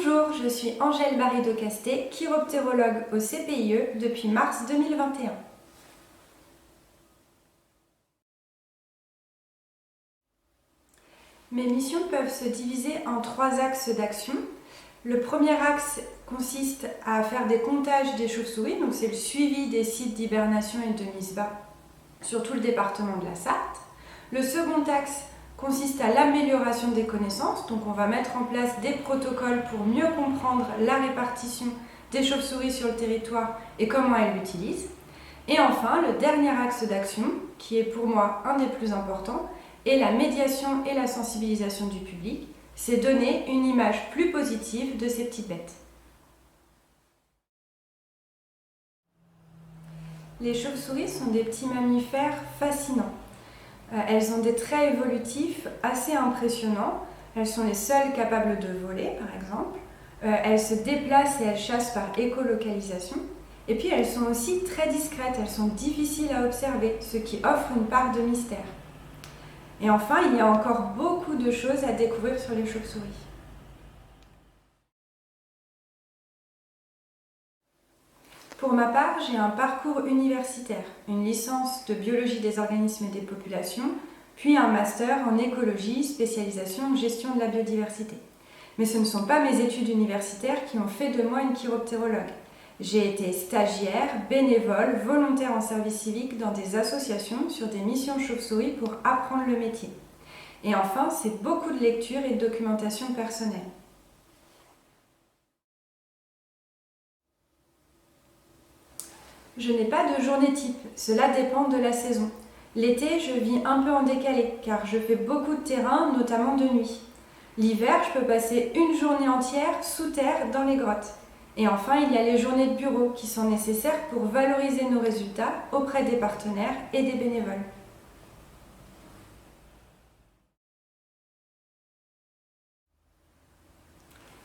Bonjour, je suis Angèle Barrido-Casté, chiroptérologue au CPIE depuis mars 2021. Mes missions peuvent se diviser en 3 axes d'action. Le premier axe consiste à faire des comptages des chauves-souris, donc c'est le suivi des sites d'hibernation et de mise bas sur tout le département de la Sarthe. Le second axe consiste à l'amélioration des connaissances, donc on va mettre en place des protocoles pour mieux comprendre la répartition des chauves-souris sur le territoire et comment elles l'utilisent. Et enfin, le dernier axe d'action, qui est pour moi un des plus importants, est la médiation et la sensibilisation du public, c'est donner une image plus positive de ces petites bêtes. Les chauves-souris sont des petits mammifères fascinants. Elles ont des traits évolutifs assez impressionnants. Elles sont les seules capables de voler, par exemple. Elles se déplacent et elles chassent par écolocalisation. Et puis elles sont aussi très discrètes, elles sont difficiles à observer, ce qui offre une part de mystère. Et enfin, il y a encore beaucoup de choses à découvrir sur les chauves-souris. Pour ma part, j'ai un parcours universitaire, une licence de biologie des organismes et des populations, puis un master en écologie, spécialisation en gestion de la biodiversité. Mais ce ne sont pas mes études universitaires qui ont fait de moi une chiroptérologue. J'ai été stagiaire, bénévole, volontaire en service civique dans des associations sur des missions chauves-souris pour apprendre le métier. Et enfin, c'est beaucoup de lecture et de documentation personnelle. Je n'ai pas de journée type, cela dépend de la saison. L'été, je vis un peu en décalé, car je fais beaucoup de terrain, notamment de nuit. L'hiver, je peux passer une journée entière sous terre dans les grottes. Et enfin, il y a les journées de bureau qui sont nécessaires pour valoriser nos résultats auprès des partenaires et des bénévoles.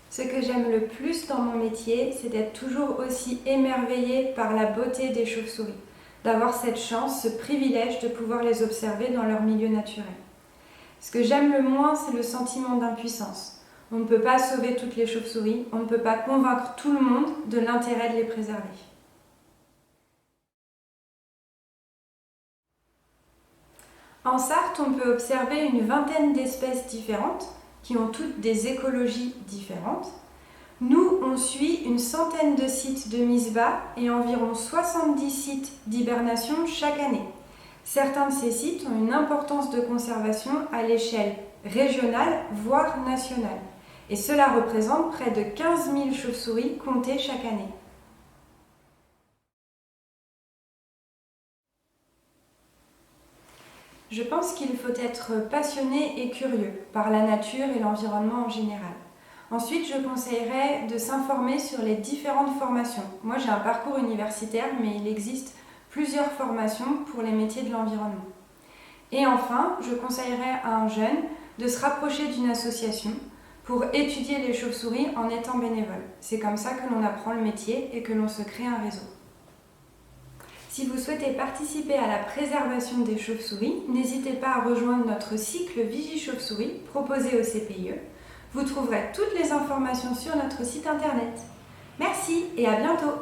Ce que j'aime le plus dans mon métier, c'est d'être toujours aussi émerveillée par la beauté des chauves-souris, d'avoir cette chance, ce privilège de pouvoir les observer dans leur milieu naturel. Ce que j'aime le moins, c'est le sentiment d'impuissance. On ne peut pas sauver toutes les chauves-souris, on ne peut pas convaincre tout le monde de l'intérêt de les préserver. En Sarthe, on peut observer une vingtaine d'espèces différentes qui ont toutes des écologies différentes. Nous, on suit une centaine de sites de mise bas et environ 70 sites d'hibernation chaque année. Certains de ces sites ont une importance de conservation à l'échelle régionale, voire nationale. Et cela représente près de 15 000 chauves-souris comptées chaque année. Je pense qu'il faut être passionné et curieux par la nature et l'environnement en général. Ensuite, je conseillerais de s'informer sur les différentes formations. Moi, j'ai un parcours universitaire, mais il existe plusieurs formations pour les métiers de l'environnement. Et enfin, je conseillerais à un jeune de se rapprocher d'une association pour étudier les chauves-souris en étant bénévole. C'est comme ça que l'on apprend le métier et que l'on se crée un réseau. Si vous souhaitez participer à la préservation des chauves-souris, n'hésitez pas à rejoindre notre cycle Vigie Chauve-souris proposé au CPIE. Vous trouverez toutes les informations sur notre site internet. Merci et à bientôt!